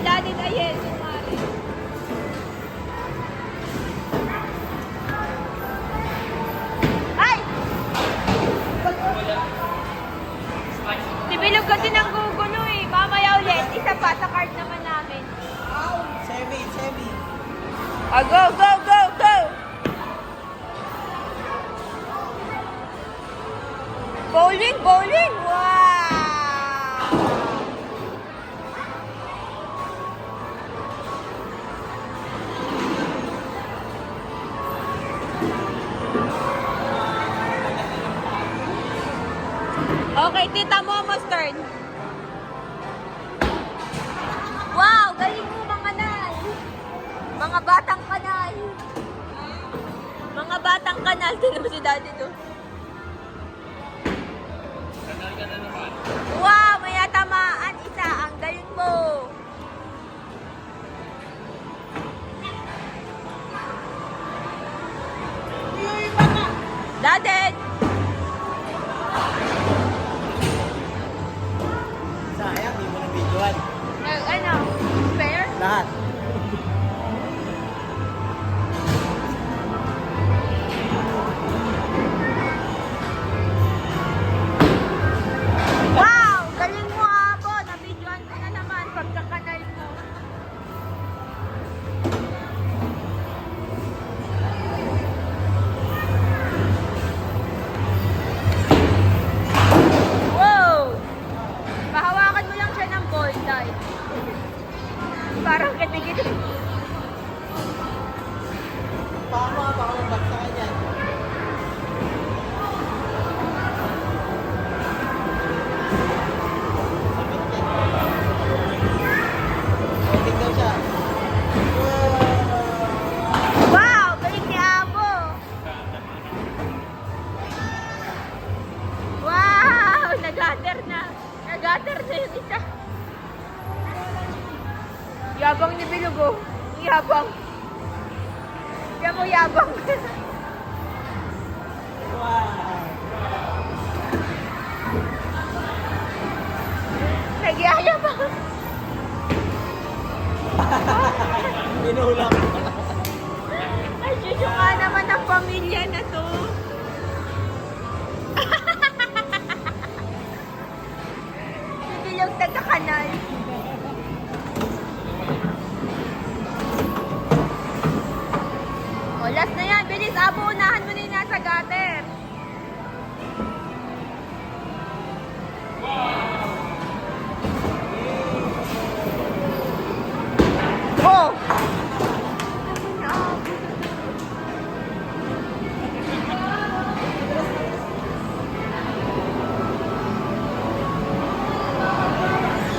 Daddy Dayel, kumari. Ay! Si Bilog kasi nang gugulo eh. Mamaya ulit, isa pa sa card naman namin. Semi. Oh, go! Bowling! Wow! Okay, tita mo, turn. Wow, galing mo mga kanal. Mga batang kanal. Mga batang kanal. Tingnan mo si daddy doon. Kanal ka na naman. Wow, may tamaan isa. Ang galing mo. Daddy! Sayang, di mo na videoan. Ano? Fair? Lahat. Wow! Galing mo, Abo. Nabidyoan ko na naman pagkakanal mo. Wow! Pahawakan mo lang siya ng ball, Day. Parang kitigit. Baka mabagsa ka dyan. Sakit yan. Okay daw siya. Wow! Galing ni Abo. Wow! Nag-gutter na. Nag-gutter na yung isa. Yabang ni Bilugo. Yabang. Yan mo yabang. Wow. Nagyayabang. Inuulam. Ay, susuka naman ang pamilya na to. Bibilog taga-kanal. O, last na yan. Bilis, Abo, unahan mo na yung nasa gutter. Oh!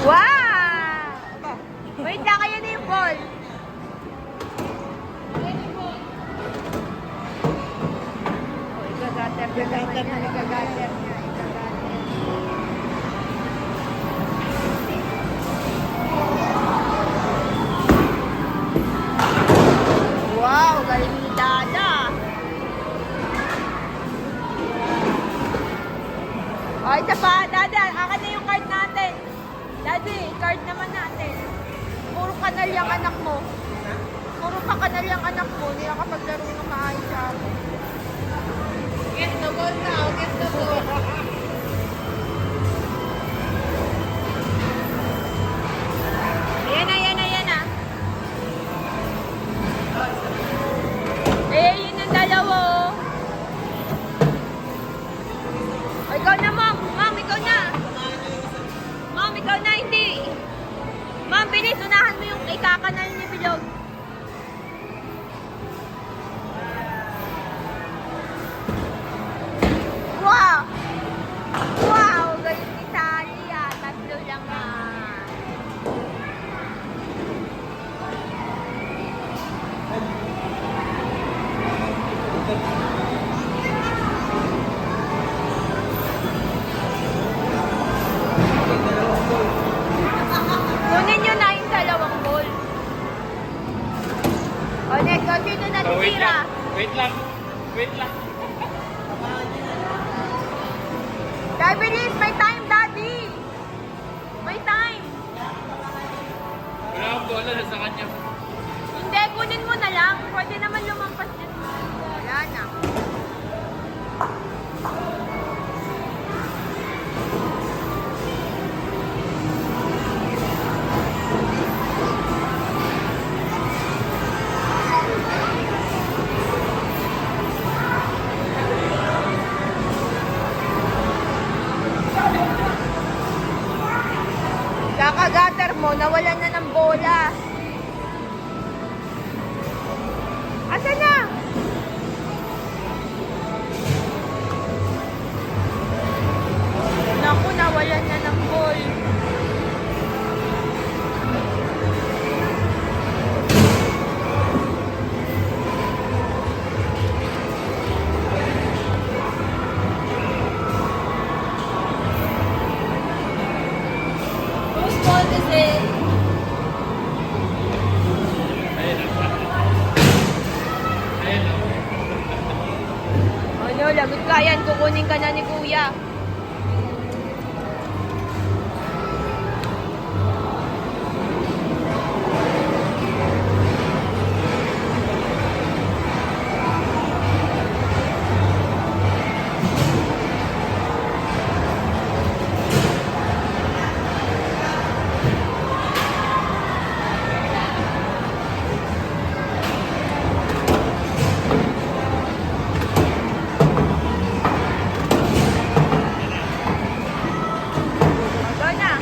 Wow! Wait lang, kayo na yung ball. Oh, igagater na naman yan. Igagater niya. Wow, galing ni Dada. O, isa pa, Dada. Akin na yung card natin. Daddy, card naman natin. Puro kanal yung anak mo. Puro pa kanal yung anak mo. Hindi nakapaglaro ng maayos siya. Get the ball now. Get the ball. Yan na. Eh, yun ang dalawa. O, ikaw na, Mom. Mom, ikaw na. Mom, ikaw na, hindi. Mom, bilis. Unahan mo yung ikakanal ni Bilog. Wow! Wow! Galing ni Sally ah. Tatlo lang ah. Kunin nyo na yung dalawang ball. O, next. O, sino na titira? Wait lang. Dahil bilis, may time, Daddy. May time. na sa kanya. Hindi, kunin mo na lang. Pwede naman lumampas din. Wala na. Kakagater mo, nawalan na ng bola. Asa na? Naku, nawalan na ng ball. Whose ball is it? Ano, lagot ka yan. Kukunin ka na ni Kuya. Go na.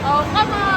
Oh, come on.